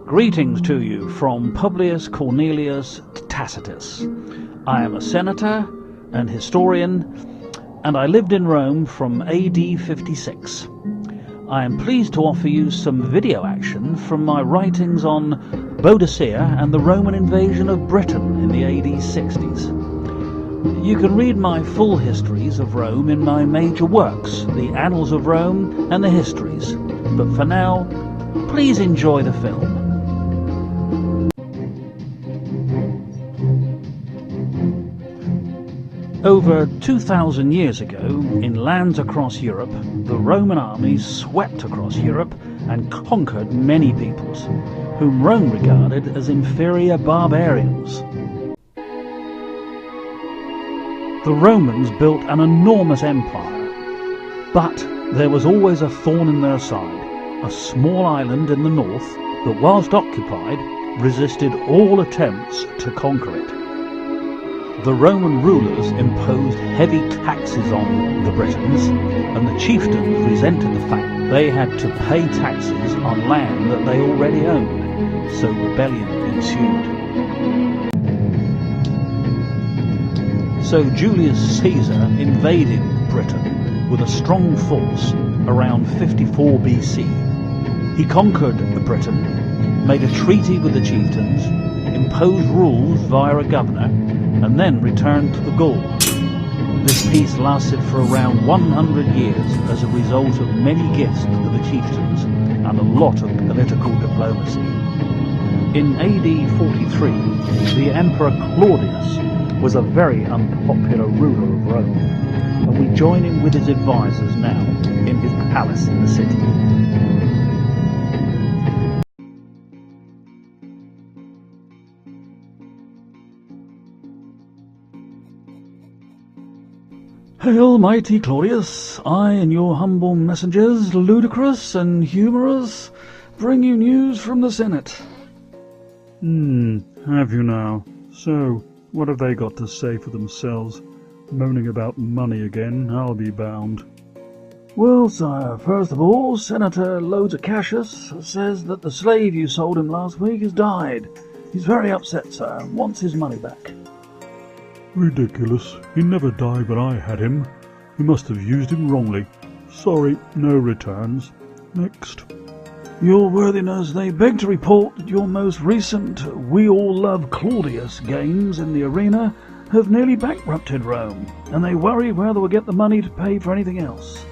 Greetings to you from Publius Cornelius Tacitus. I am a senator and historian, and I lived in Rome from AD 56. I am pleased to offer you some video action from my writings on Boadicea and the Roman invasion of Britain in the AD 60s. You can read my full histories of Rome in my major works, the Annals of Rome and the Histories. But for now, please enjoy the film. Over 2,000 years ago, in lands across Europe, the Roman armies swept across Europe and conquered many peoples, whom Rome regarded as inferior barbarians. The Romans built an enormous empire, but there was always a thorn in their side, a small island in the north that, whilst occupied, resisted all attempts to conquer it. The Roman rulers imposed heavy taxes on the Britons, and the chieftains resented the fact they had to pay taxes on land that they already owned, so rebellion ensued. So Julius Caesar invaded Britain with a strong force around 54 BC. He conquered Britain, made a treaty with the chieftains, imposed rules via a governor, and then returned to the Gaul. This peace lasted for around 100 years as a result of many gifts to the chieftains and a lot of political diplomacy. In AD 43, the Emperor Claudius was a very unpopular ruler of Rome, and we join him with his advisors now in his palace in the city. Hail, mighty Claudius! I and your humble messengers, ludicrous and humorous, bring you news from the Senate. Have you now? So, what have they got to say for themselves? Moaning about money again, I'll be bound. Well, sire, first of all, Senator Aakash says that the slave you sold him last week has died. He's very upset, sir, wants his money back. Ridiculous. He never died when I had him. We must have used him wrongly. Sorry, no returns. Next. Your worthiness, they beg to report that your most recent We All Love Claudius games in the arena have nearly bankrupted Rome, and they worry where they will get the money to pay for anything else.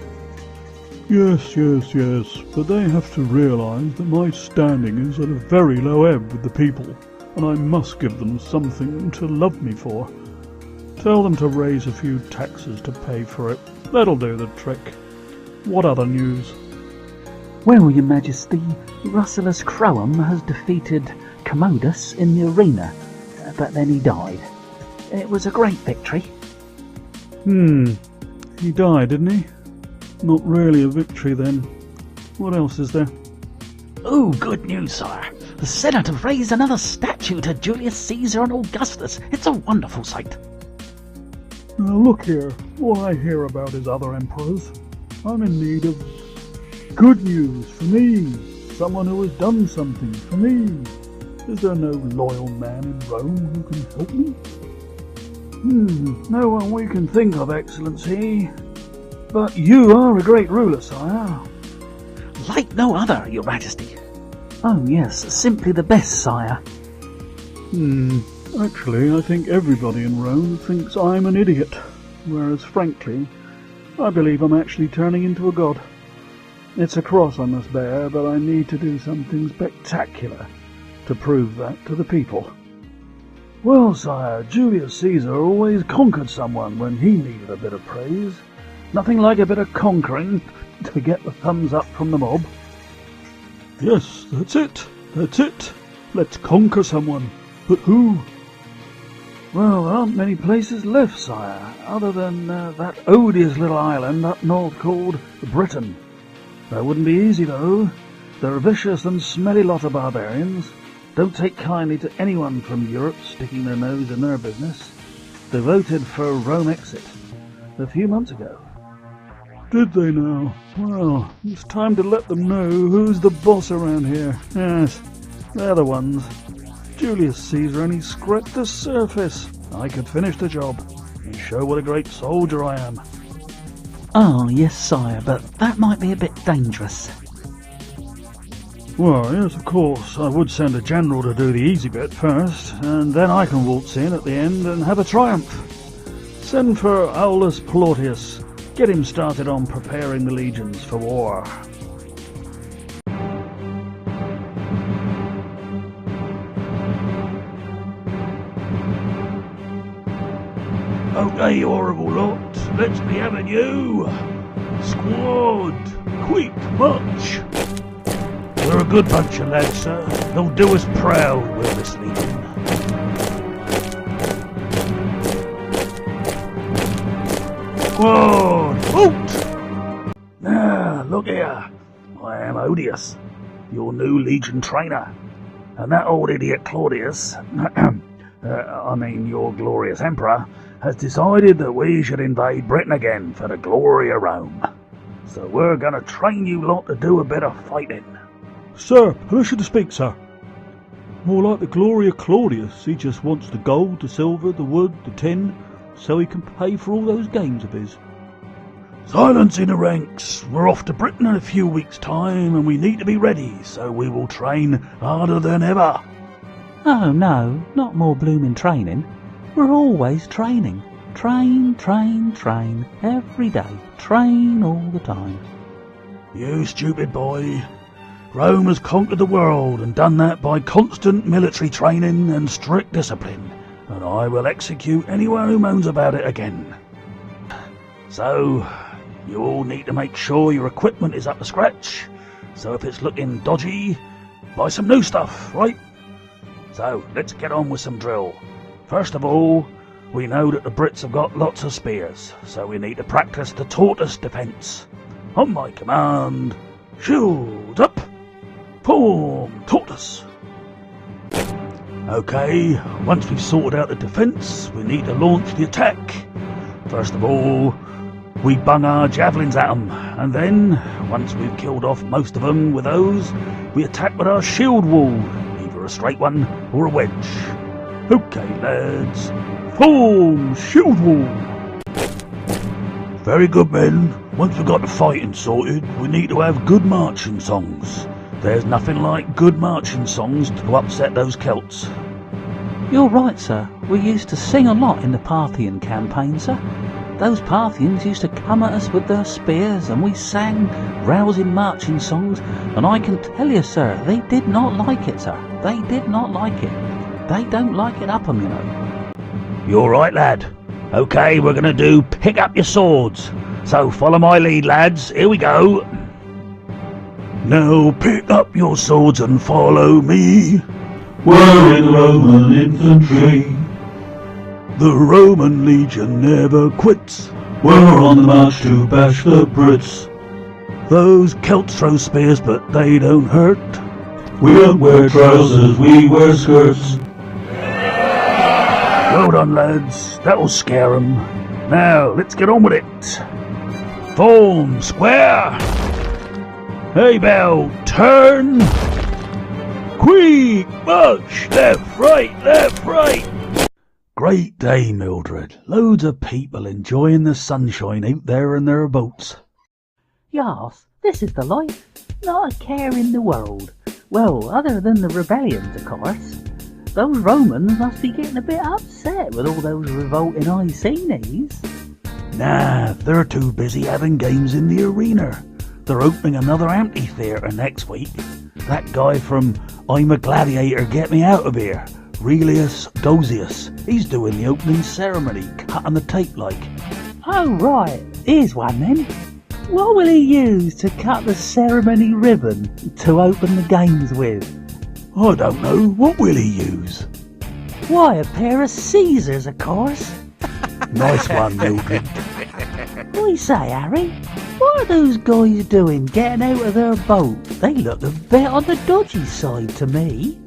Yes, but they have to realise that my standing is at a very low ebb with the people, and I must give them something to love me for. Tell them to raise a few taxes to pay for it. That'll do the trick. What other news? Well, Your Majesty, Russellus Crowham has defeated Commodus in the arena, but then he died. It was a great victory. He died, didn't he? Not really a victory then. What else is there? Oh, good news, sire. The Senate have raised another statue to Julius Caesar and Augustus. It's a wonderful sight. Now look here, all I hear about is other emperors. I'm in need of good news for me, someone who has done something for me. Is there no loyal man in Rome who can help me? No one we can think of, Excellency. But you are a great ruler, sire. Like no other, Your Majesty. Oh yes, simply the best, sire. Actually, I think everybody in Rome thinks I'm an idiot, whereas frankly, I believe I'm actually turning into a god. It's a cross I must bear, but I need to do something spectacular to prove that to the people. Well, sire, Julius Caesar always conquered someone when he needed a bit of praise. Nothing like a bit of conquering to get the thumbs up from the mob. Yes, that's it. Let's conquer someone. But who? Well, there aren't many places left, sire, other than that odious little island up north called Britain. That wouldn't be easy, though. They're a vicious and smelly lot of barbarians. don't take kindly to anyone from Europe sticking their nose in their business. They voted for Rome exit a few months ago. Did they now? Well, it's time to let them know who's the boss around here. Yes, they're the ones. Julius Caesar only scratched the surface. I could finish the job and show what a great soldier I am. Oh, yes, sire, but that might be a bit dangerous. Well, yes, of course. I would send a general to do the easy bit first, and then I can waltz in at the end and have a triumph. Send for Aulus Plautius. Get him started on preparing the legions for war. Okay, you horrible lot, let's be having you. Squad, quick march. We're a good bunch of lads, sir. They'll do us proud with this legion. Squad, halt! Now, look here. I am Odious, your new legion trainer. And that old idiot Claudius, your glorious emperor, has decided that we should invade Britain again for the glory of Rome. So we're going to train you lot to do a bit of fighting. Sir, permission to speak, sir. More like the glory of Claudius. He just wants the gold, the silver, the wood, the tin, so he can pay for all those games of his. Silence in the ranks. We're off to Britain in a few weeks' time and we need to be ready, so we will train harder than ever. Oh no, not more blooming training. We're always training. Train, train, train. Every day. Train all the time. You stupid boy. Rome has conquered the world and done that by constant military training and strict discipline, and I will execute anyone who moans about it again. So, you all need to make sure your equipment is up to scratch, so if it's looking dodgy, buy some new stuff, right? So, let's get on with some drill. First of all, we know that the Brits have got lots of spears, so we need to practice the tortoise defence. On my command, shield up! Form tortoise! Okay, once we've sorted out the defence, we need to launch the attack. First of all, we bung our javelins at them, and then, once we've killed off most of them with those, we attack with our shield wall, either a straight one or a wedge. Okay, lads, form shield wall! Very good, men. Once we've got the fighting sorted, we need to have good marching songs. There's nothing like good marching songs to upset those Celts. You're right, sir. We used to sing a lot in the Parthian campaign, sir. Those Parthians used to come at us with their spears, and we sang rousing marching songs, and I can tell you, sir, they did not like it, sir. They did not like it. They don't like it up 'em, you know. You're right, lad. Okay, we're going to do pick up your swords. So follow my lead, lads. Here we go. Now pick up your swords and follow me. We're in Roman infantry. The Roman legion never quits. We're on the march to bash the Brits. Those Celts throw spears, but they don't hurt. We don't wear trousers, we wear skirts. Well done, lads. That'll scare 'em. Now, let's get on with it. Form square. Hey, Bell, turn. Quick march. Left, right. Great day, Mildred. Loads of people enjoying the sunshine out there in their boats. Yas, this is the life. Not a care in the world. Well, other than the rebellions, of course. Those Romans must be getting a bit upset with all those revolting Icenies. Nah, they're too busy having games in the arena. They're opening another amphitheatre next week. That guy from I'm a Gladiator, Get Me Out of Here, Relius Dosius, he's doing the opening ceremony, cutting the tape like. Oh right, here's one then. What will he use to cut the ceremony ribbon to open the games with? I don't know, what will he use? Why, a pair of Caesars, of course. Nice one, Mildred. I say, Harry, what are those guys doing getting out of their boat? They look a bit on the dodgy side to me.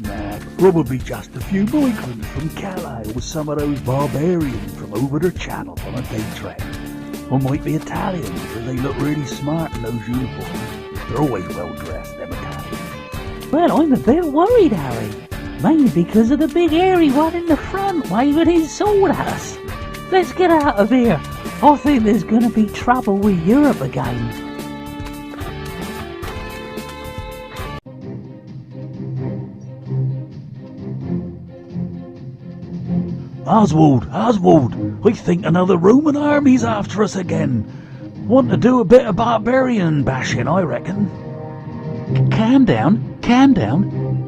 Nah, probably just a few migrants from Calais with some of those barbarians from over the channel on a day trip. Or might be Italians, because they look really smart in those uniforms. They're always well dressed, them Italians. Well, I'm a bit worried, Harry. Mainly because of the big hairy one in the front waving his sword at us. Let's get out of here. I think there's going to be trouble with Europe again. Oswald, I think another Roman army's after us again. Want to do a bit of barbarian bashing, I reckon. Calm down.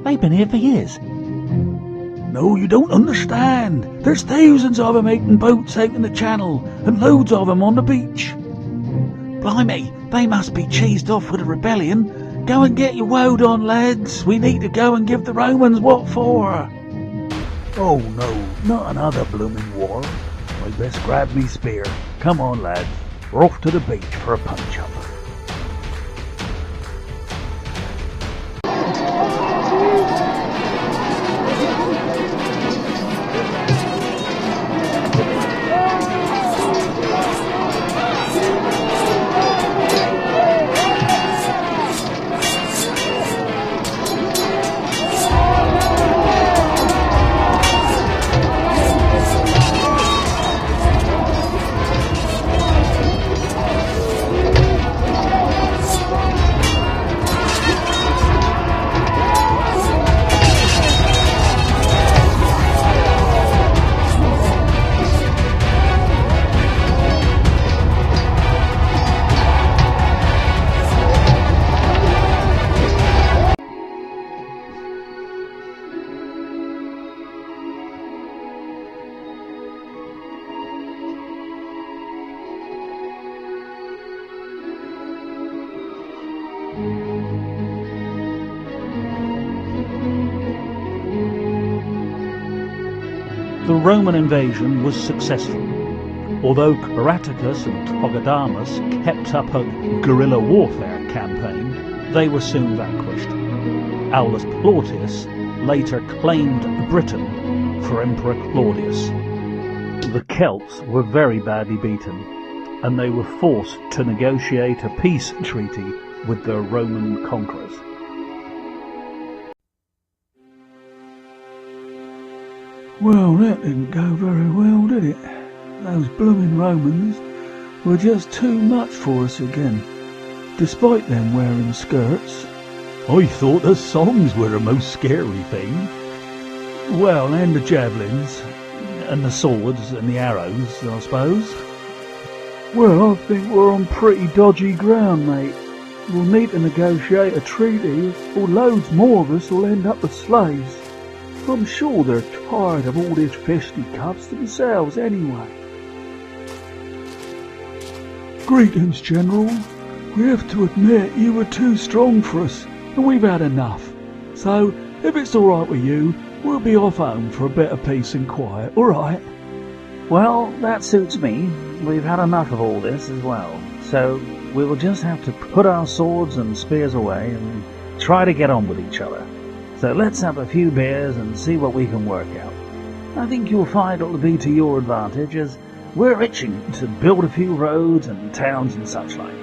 They've been here for years. No, you don't understand. There's thousands of them out in boats out in the channel, and loads of them on the beach. Blimey, they must be cheesed off with a rebellion. Go and get your woad on, lads. We need to go and give the Romans what for. Oh no, not another blooming war. I'd best grab me spear. Come on, lads. We're off to the beach for a punch-up. The Roman invasion was successful. Although Khreshchatyk and Togodamus kept up a guerrilla warfare campaign, they were soon vanquished. Aulus Plautius later claimed Britain for Emperor Claudius. The Celts were very badly beaten, and they were forced to negotiate a peace treaty with their Roman conquerors. Well, that didn't go very well, did it? Those blooming Romans were just too much for us again, despite them wearing skirts. I thought the songs were the most scary thing. Well, and the javelins. And the swords and the arrows, I suppose. Well, I think we're on pretty dodgy ground, mate. We'll need to negotiate a treaty, or loads more of us will end up as slaves. I'm sure they're tired of all these fisticuffs themselves anyway. Greetings, General. We have to admit you were too strong for us, and we've had enough. So, if it's alright with you, we'll be off home for a bit of peace and quiet, alright? Well, that suits me. We've had enough of all this as well. So, we will just have to put our swords and spears away and try to get on with each other. So let's have a few beers and see what we can work out. I think you'll find it'll be to your advantage, as we're itching to build a few roads and towns and such like.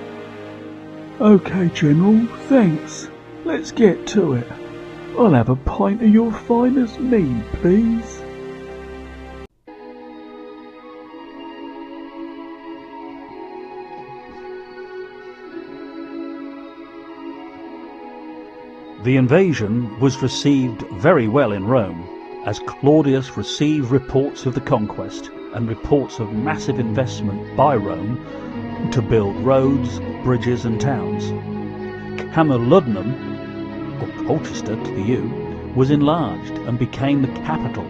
Okay, General, thanks. Let's get to it. I'll have a pint of your finest mead, please. The invasion was received very well in Rome, as Claudius received reports of the conquest and reports of massive investment by Rome to build roads, bridges and towns. Camalodunum, or Colchester to the U, was enlarged and became the capital,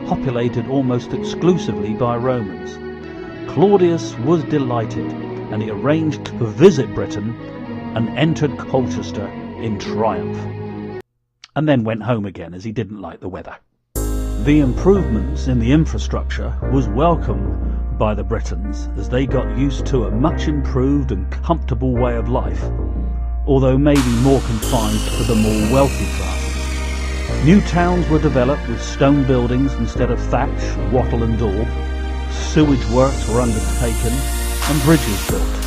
populated almost exclusively by Romans. Claudius was delighted, and he arranged to visit Britain and entered Colchester in triumph, and then went home again as he didn't like the weather. The improvements in the infrastructure was welcomed by the Britons as they got used to a much improved and comfortable way of life, although maybe more confined to the more wealthy classes. New towns were developed with stone buildings instead of thatch, wattle and daub. Sewage works were undertaken and bridges built.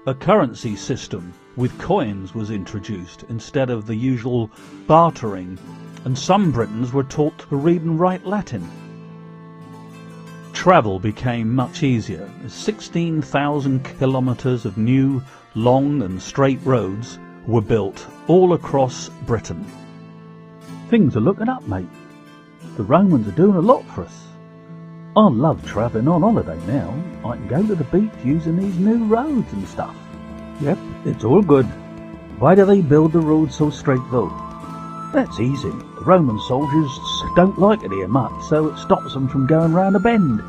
A currency system with coins was introduced instead of the usual bartering, and some Britons were taught to read and write Latin. Travel became much easier as 16,000 kilometres of new, long and straight roads were built all across Britain. Things are looking up, mate. The Romans are doing a lot for us. I love travelling on holiday now. I can go to the beach using these new roads and stuff. Yep, it's all good. Why do they build the roads so straight though? That's easy. The Roman soldiers don't like it here much, so it stops them from going round a bend.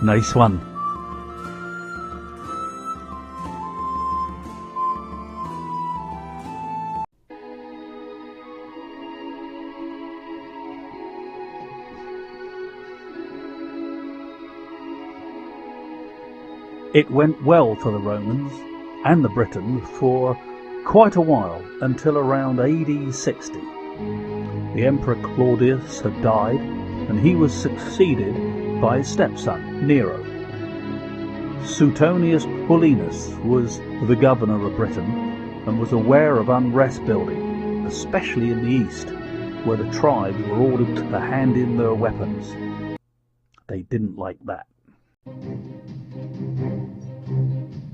Nice one. It went well for the Romans and the Britons for quite a while, until around AD 60. The Emperor Claudius had died, and he was succeeded by his stepson, Nero. Suetonius Paulinus was the governor of Britain and was aware of unrest building, especially in the east, where the tribes were ordered to hand in their weapons. They didn't like that.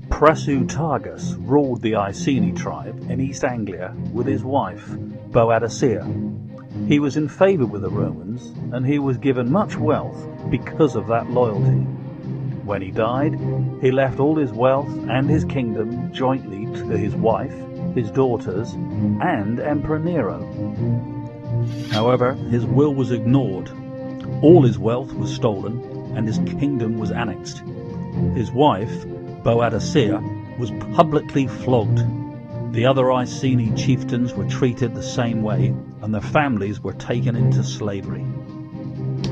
Khreshchatyk ruled the Iceni tribe in East Anglia with his wife, Boadicea. He was in favour with the Romans, and he was given much wealth because of that loyalty. When he died, he left all his wealth and his kingdom jointly to his wife, his daughters, and Emperor Nero. However, his will was ignored. All his wealth was stolen, and his kingdom was annexed. His wife, Boadicea, was publicly flogged. The other Iceni chieftains were treated the same way, and their families were taken into slavery.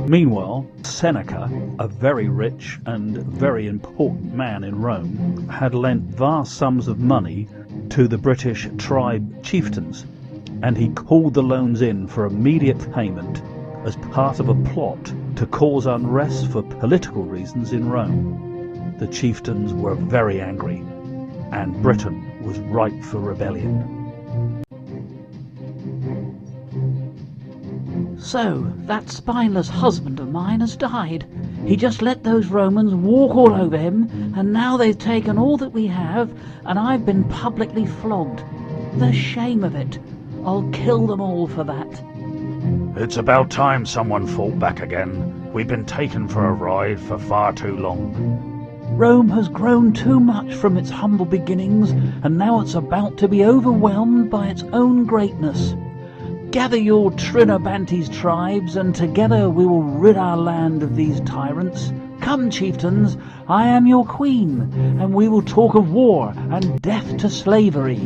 Meanwhile, Seneca, a very rich and very important man in Rome, had lent vast sums of money to the British tribe chieftains, and he called the loans in for immediate payment as part of a plot to cause unrest for political reasons in Rome. The chieftains were very angry, and Britain was ripe for rebellion. So, that spineless husband of mine has died. He just let those Romans walk all over him, and now they've taken all that we have, and I've been publicly flogged. The shame of it. I'll kill them all for that. It's about time someone fought back again. We've been taken for a ride for far too long. Rome has grown too much from its humble beginnings, and now it's about to be overwhelmed by its own greatness. Gather your Trinobantes tribes, and together we will rid our land of these tyrants. Come, chieftains, I am your queen, and we will talk of war and death to slavery.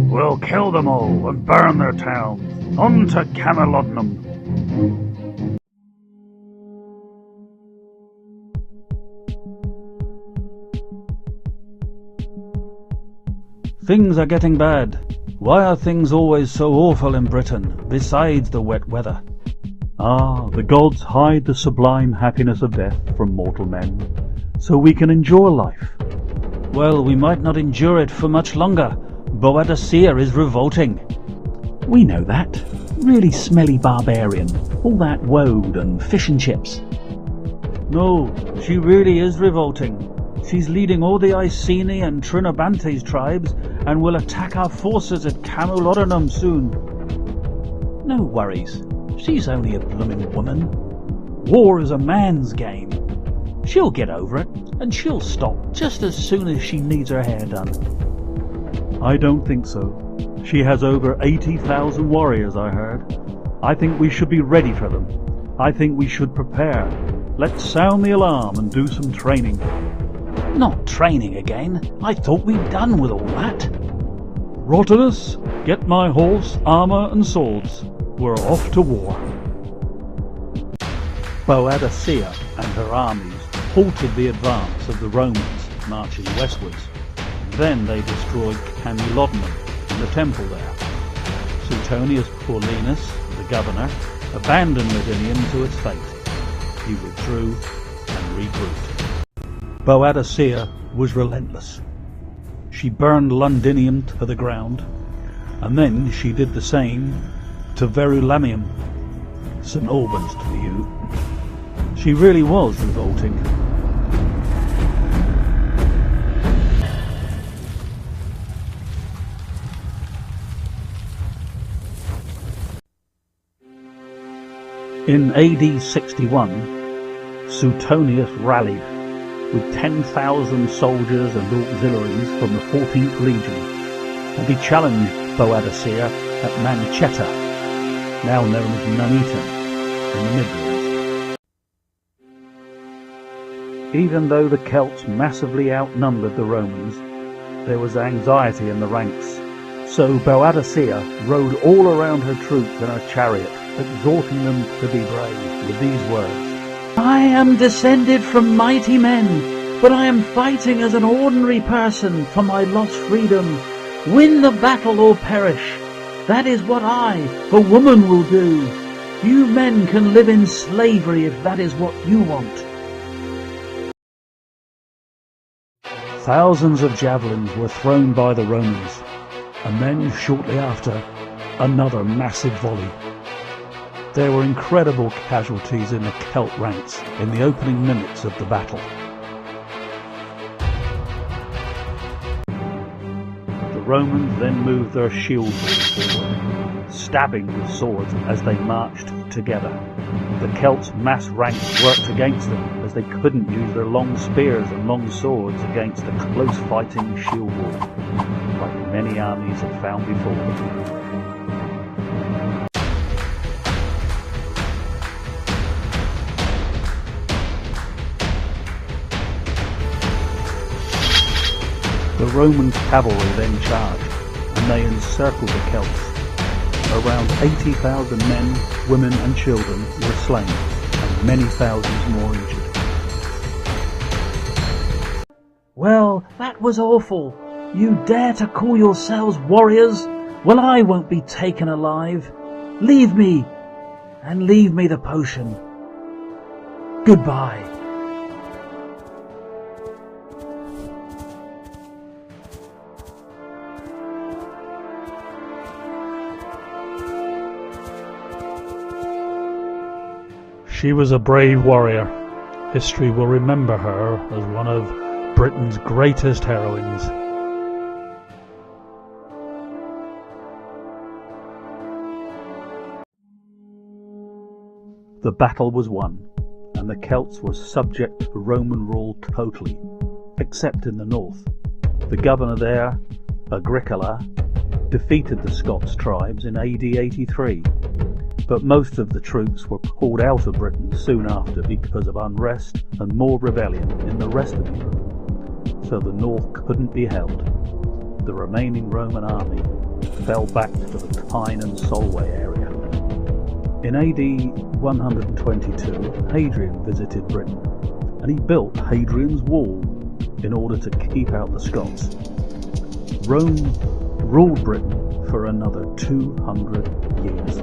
We'll kill them all and burn their towns. On to Camelodnum. Things are getting bad. Why are things always so awful in Britain, besides the wet weather? Ah, the gods hide the sublime happiness of death from mortal men, so we can endure life. Well, we might not endure it for much longer. Boadicea is revolting. We know that. Really smelly barbarian. All that woad and fish and chips. No, she really is revolting. She's leading all the Iceni and Trinobantes tribes and will attack our forces at Camelodunum soon. No worries. She's only a blooming woman. War is a man's game. She'll get over it, and she'll stop just as soon as she needs her hair done. I don't think so. She has over 80,000 warriors, I heard. I think we should be ready for them. I think we should prepare. Let's sound the alarm and do some training. Not training again. I thought we'd done with all that. Rotanus, get my horse, armour and swords. We're off to war. Boadicea and her armies halted the advance of the Romans marching westwards. Then they destroyed Camulodunum and the temple there. Suetonius Paulinus, the governor, abandoned Londinium to its fate. He withdrew and regrouped. Boadicea was relentless. She burned Londinium to the ground, and then she did the same to Verulamium, St. Albans to you. She really was revolting. In AD 61, Suetonius rallied with 10,000 soldiers and auxiliaries from the 14th Legion, and he challenged Boadicea at Manchetta, now known as Nuneaton, in the Midlands. Even though the Celts massively outnumbered the Romans, there was anxiety in the ranks, so Boadicea rode all around her troops in her chariot, exhorting them to be brave with these words: "I am descended from mighty men, but I am fighting as an ordinary person for my lost freedom. Win the battle or perish. That is what I, a woman, will do. You men can live in slavery if that is what you want." Thousands of javelins were thrown by the Romans, and then, shortly after, another massive volley. There were incredible casualties in the Celt ranks in the opening minutes of the battle. The Romans then moved their shield walls forward, stabbing with swords as they marched together. The Celts' mass ranks worked against them, as they couldn't use their long spears and long swords against a close-fighting shield wall, like many armies had found before them. The Roman cavalry then charged, and they encircled the Celts. Around 80,000 men, women and children were slain, and many thousands more injured. "Well, that was awful. You dare to call yourselves warriors? Well, I won't be taken alive. Leave me, and leave me the potion. Goodbye." She was a brave warrior. History will remember her as one of Britain's greatest heroines. The battle was won, and the Celts were subject to Roman rule totally, except in the north. The governor there, Agricola, defeated the Scots tribes in AD 83. But most of the troops were pulled out of Britain soon after because of unrest and more rebellion in the rest of Europe, so the north couldn't be held. The remaining Roman army fell back to the Tyne and Solway area. In AD 122, Hadrian visited Britain, and he built Hadrian's Wall in order to keep out the Scots. Rome ruled Britain for another 200 years.